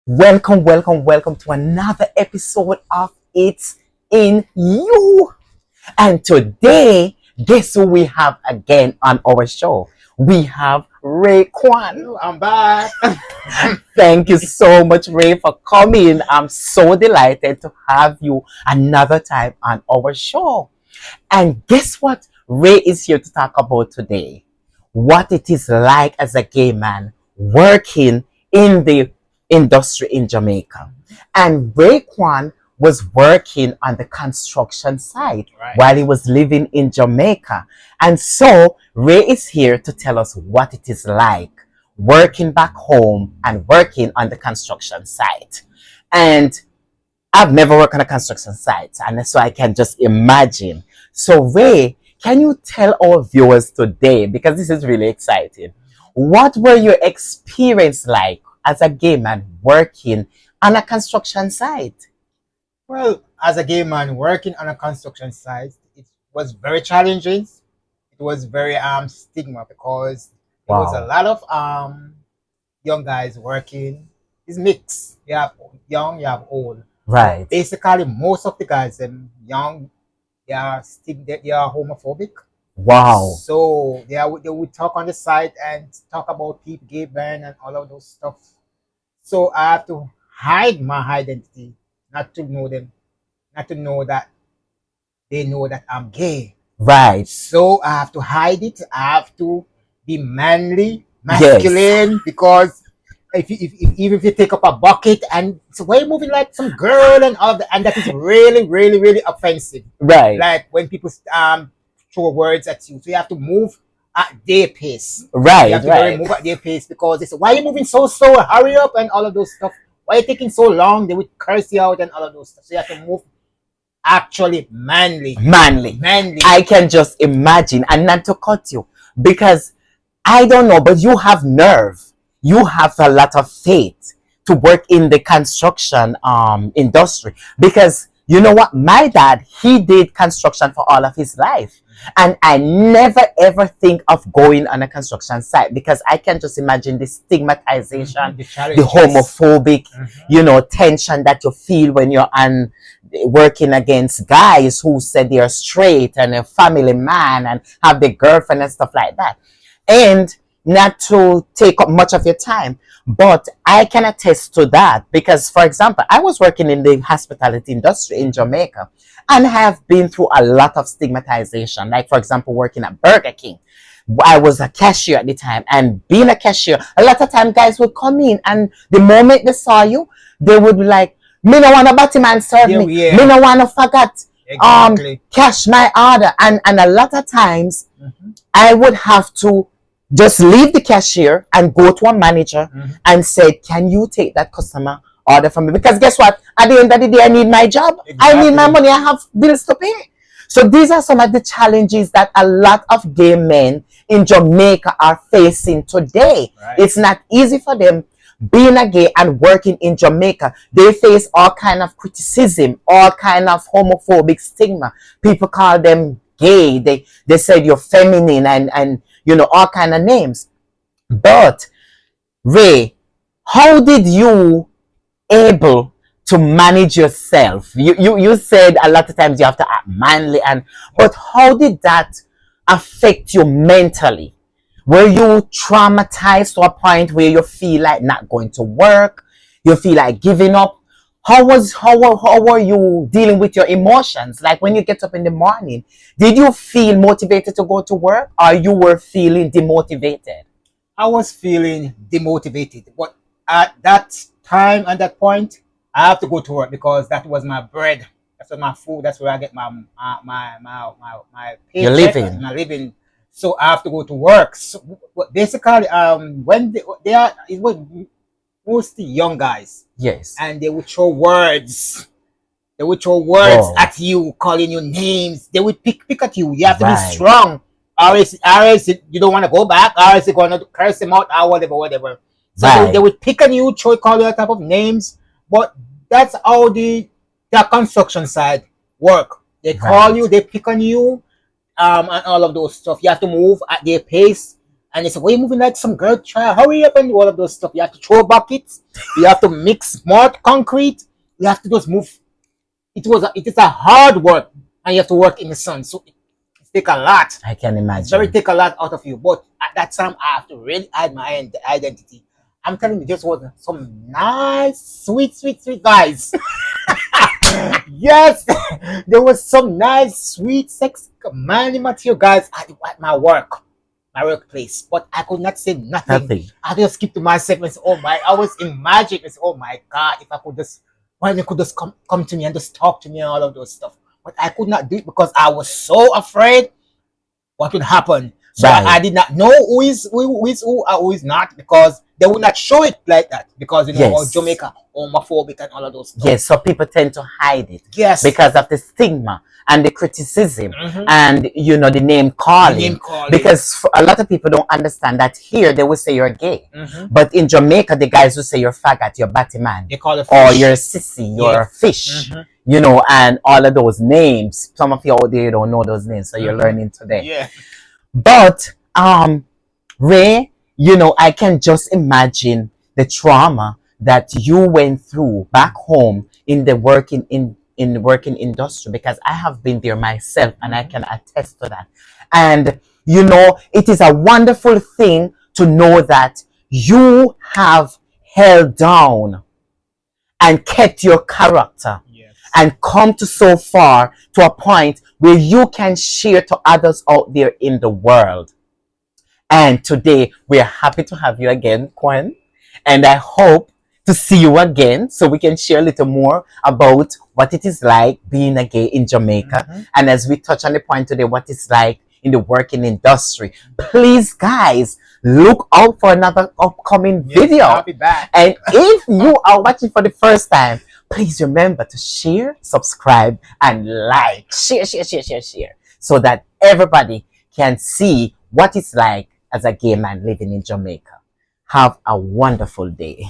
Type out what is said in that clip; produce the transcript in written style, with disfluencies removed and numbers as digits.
Welcome to another episode of It's in You. And today, guess who we have again on our show? We have Ray Kwan. I'm back. Thank you so much, Ray, for coming. I'm so delighted to have you another time on our show. And guess what Ray is here to talk about today? What it is like as a gay man working in the industry in Jamaica. And Raekwon was working on the construction site Right. while he was living in Jamaica. And so Ray is here to tell us what it is like working back home and working on the construction site. And I've never worked on a construction site, and so I can just imagine. So, Ray, can you tell our viewers today, because this is really exciting, what were your experience like as a gay man working on a construction site? Well, as a gay man working on a construction site, it was very challenging. It was very stigma because there was a Wow. lot of young guys working. It's mixed. You have young, you have old. Right. Basically, most of the guys, young, they are homophobic. Wow. So they would talk on the site and talk about people, gay men, and all of those stuff. So I have to hide my identity, not to know them, not to know that they know that I'm gay. Right. So I have to hide it. I have to be manly, Yes. masculine, because even if you take up a bucket and so why you moving like some girl and all of that, and that is really offensive. Right. Like when people throw words at you, so you have to move at their pace. Right. You have to Right. move at their pace because they say, "Why are you moving so slow? Hurry up!" and all of those stuff. Why are you taking so long? They would curse you out and all of those stuff. So you have to move actually manly. Manly. Manly. I can just imagine, and not to cut you, because I don't know, but you have nerve. You have a lot of faith to work in the construction industry. Because you know what? My dad, he did construction for all of his life. And I never ever think of going on a construction site because I can just imagine the stigmatization, The the challenges. homophobic, Mhm. tension that you feel when you're on working against guys who said they're straight and a family man and have the girlfriend and stuff like that. And not to take up much of your time, but I can attest to that because, for example, I was working in the hospitality industry in Jamaica and have been through a lot of stigmatization. Like, for example, working at Burger King. I was a cashier at the time, and being a cashier, a lot of time guys would come in, and the moment they saw you, they would be like, "Me no want a batty man serve Yeah, me. yeah. Me no want to forget Exactly. cash my order." And a lot of times, Mhm. I would have to just leave the cashier and go to a manager Mhm. and say, "Can you take that customer order from me?" Because guess what? At the end of the day, I need my job. I need my Exactly. money. I have bills to pay. So these are some of the challenges that a lot of gay men in Jamaica are facing today. Right. It's not easy for them being a gay and working in Jamaica. They face all kind of criticism, all kind of homophobic stigma. People call them gay. They said you're feminine and all kind of names. But Ray, how did you able to manage yourself? You said a lot of times you have to act manly, but how did that affect you mentally? Were you traumatized to a point where you feel like not going to work? You feel like giving up? How were you dealing with your emotions? Like when you get up in the morning, did you feel motivated to go to work, or you were feeling demotivated? I was feeling demotivated, but at that time and that point, I have to go to work because that was my bread. That's what my food. That's where I get my You're paycheck, living. my living. So I have to go to work. So but basically, when they are, it was mostly young guys, Yes. and they would throw words. They would throw words Whoa. at you, calling you names. They would pick at you. You have to be Right. strong. Or else you don't want to go back. Or else you're going to curse them out or whatever. So Right. they would pick on you, call you all type of names. But that's how the construction side work. They call Right. you, they pick on you, and all of those stuff. You have to move at their pace. And they say, "Why you moving like some girl child? Hurry up!" and all of those stuff. You have to throw buckets. You have to mix mud, concrete. You have to just move. It is a hard work, and you have to work in the sun. So it take a lot. I can It's very imagine. take a lot out of you. But at that time, I have to really hide my identity. I'm telling you, just was some nice, sweet guys. Yes, there was some nice, sweet, sex, manly material guys at my workplace. But I could not say nothing. Nothing. I just keep to myself and say, "Oh my!" I was imagining, "Oh my God, if I could just, why they could just come to me and just talk to me and all of those stuff." But I could not do it because I was so afraid what would happen. So I Right. did not know who is who and who is not, because they would not show it like that, because you know Yes. Jamaica homophobic and all of those stuff. Yes, so people tend to hide it Yes. because of the stigma and the criticism Mhm. and the name calling. Name calling. Because a lot of people don't understand that here they will say you're gay, Mhm. but in Jamaica the guys will say you're faggot, you're batty man, They call it or fish. you're sissy, you're Yeah. fish, Mhm. and all of those names. Some of you out there don't know those names, so you're Mhm. learning today. Yeah. But Ray, I can just imagine the trauma that you went through back home in the working industry, because I have been there myself and I can attest to that. And it is a wonderful thing to know that you have held down and kept your character Yes. and come to so far to a point where you can share to others out there in the world. And today we're happy to have you again, Gwen. And I hope to see you again so we can share a little more about what it is like being a gay in Jamaica. Mhm. And as we touch on the point today, what it's like in the working industry. Please, guys, look out for another upcoming Yes, video. I'll be back. And if you are watching for the first time, please remember to share, subscribe, and like. Share, so that everybody can see what it's like as a gay man living in Jamaica. Have a wonderful day.